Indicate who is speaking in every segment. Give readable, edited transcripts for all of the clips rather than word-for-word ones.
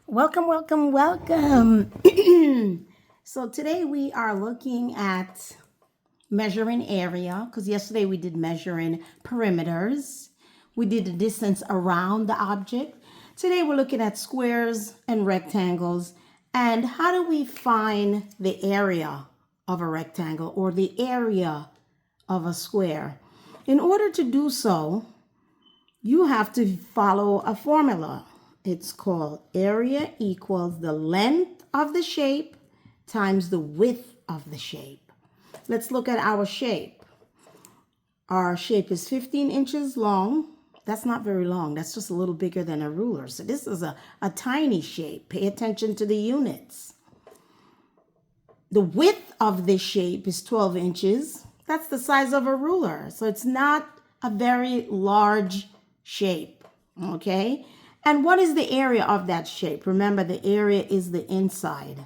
Speaker 1: Welcome, welcome, welcome. So today we are looking at measuring area because yesterday we did measuring perimeters. We did the distance around the object. Today we're looking at squares and rectangles and how do we find the area of a rectangle or the area of a square. In order to do so, you have to follow a formula. It's called area equals the length of the shape times the width of the shape. Let's look at our shape. Our shape is 15 inches long. That's not very long. That's just a little bigger than a ruler. So this is a tiny shape. Pay attention to the units. The width of this shape is 12 inches. That's the size of a ruler. So it's not a very large shape, okay? And what is the area of that shape? Remember, the area is the inside,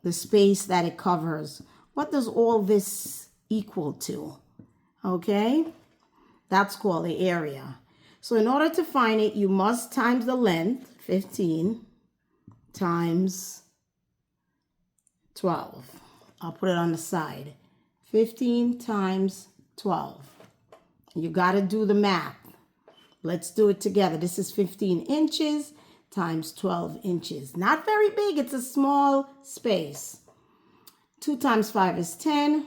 Speaker 1: the space that it covers. What does all this equal to? Okay, that's called the area. So in order to find it, you must times the length, 15, times 12. I'll put it on the side. 15 times 12. You got to do the math. Let's do it together. This is 15 inches times 12 inches. Not very big. It's a small space. 2 times 5 is 10.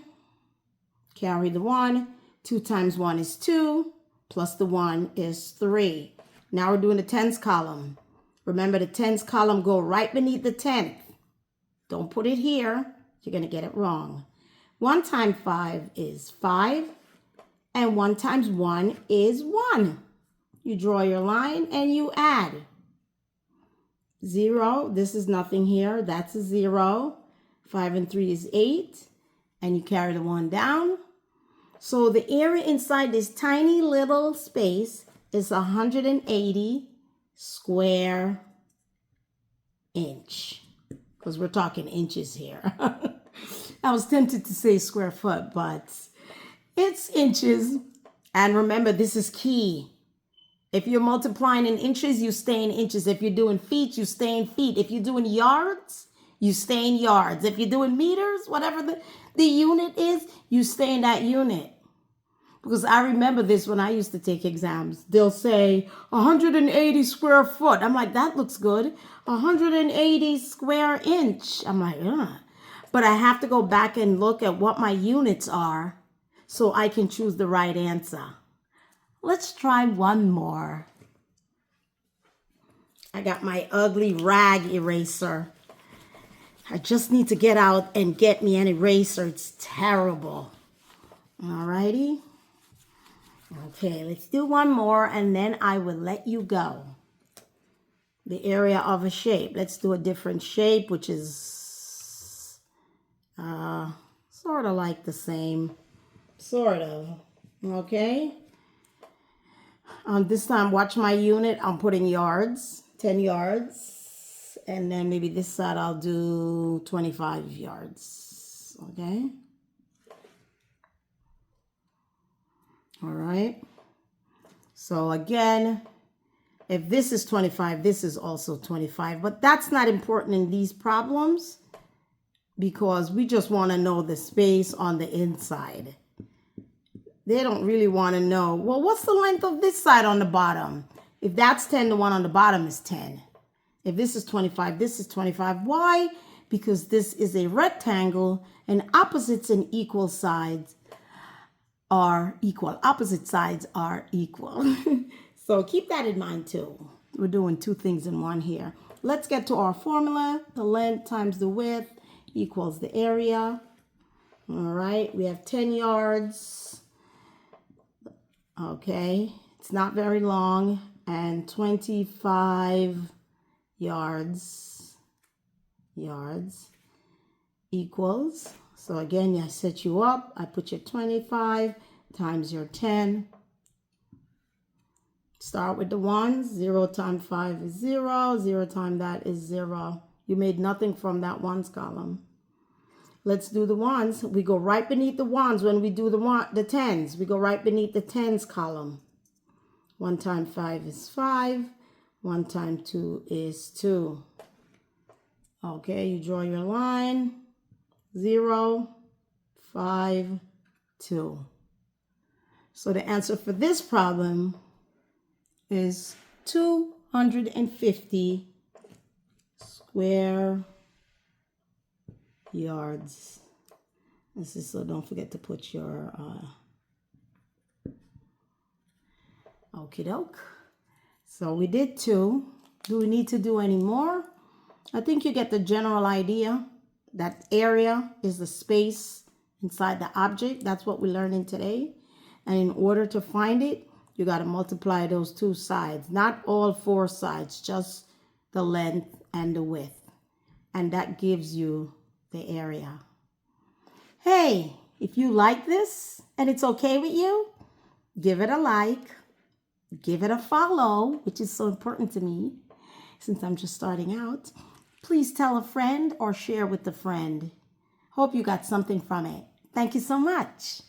Speaker 1: Carry the 1. 2 times 1 is 2. Plus the 1 is 3. Now we're doing the tens column. Remember, the tens column go right beneath the tenth. Don't put it here. You're going to get it wrong. 1 times 5 is 5. And 1 times 1 is 1. You draw your line and you add. 0, this is nothing here. That's a 0. 5 and 3 is 8. And you carry the 1 down. So the area inside this tiny little space is 180 square inch. Because we're talking inches here. I was tempted to say square foot, but it's inches. And remember, this is key. If you're multiplying in inches, you stay in inches. If you're doing feet, you stay in feet. If you're doing yards, you stay in yards. If you're doing meters, whatever the unit is, you stay in that unit. Because I remember this when I used to take exams. They'll say 180 square foot. I'm like, that looks good. 180 square inch. I'm like, ugh. But I have to go back and look at what my units are so I can choose the right answer. Let's try one more. I got my ugly rag eraser. I just need to get out and get me an eraser. It's terrible. Alrighty. Okay, let's do one more and then I will let you go. The area of a shape. Let's do a different shape, which is sort of like the same. Sort of. Okay. This time, watch my unit. I'm putting yards, 10 yards. And then maybe this side I'll do 25 yards. Okay. All right. So again, if this is 25, this is also 25. But that's not important in these problems because we just want to know the space on the inside. They don't really want to know, well, what's the length of this side on the bottom? If that's 10, the one on the bottom is 10. If this is 25, this is 25. Why? Because this is a rectangle and opposites and equal sides are equal. Opposite sides are equal. So keep that in mind too. We're doing two things in one here. Let's get to our formula. The length times the width equals the area. All right, we have 10 yards. Okay, it's not very long, and 25 yards equals. So again, I set you up. I put your 25 times your 10. Start with the ones. 0 times 5 is 0. 0 times that is 0. You made nothing from that ones column. Let's do the ones. We go right beneath the ones when we do the tens. We go right beneath the tens column. 1 times 5 is 5. 1 times 2 is 2. Okay, you draw your line. 0, 5, 2. So the answer for this problem is 250 square yards. This is so don't forget to put your okie doke. So we did 2. Do we need to do any more? I think you get the general idea that area is the space inside the object. That's what we're learning today. And in order to find it, you got to multiply those 2 sides. Not all 4 sides, just the length and the width. And that gives you the area. Hey, if you like this and it's okay with you, give it a like. Give it a follow, which is so important to me since I'm just starting out. Please tell a friend or share with a friend. Hope you got something from it. Thank you so much.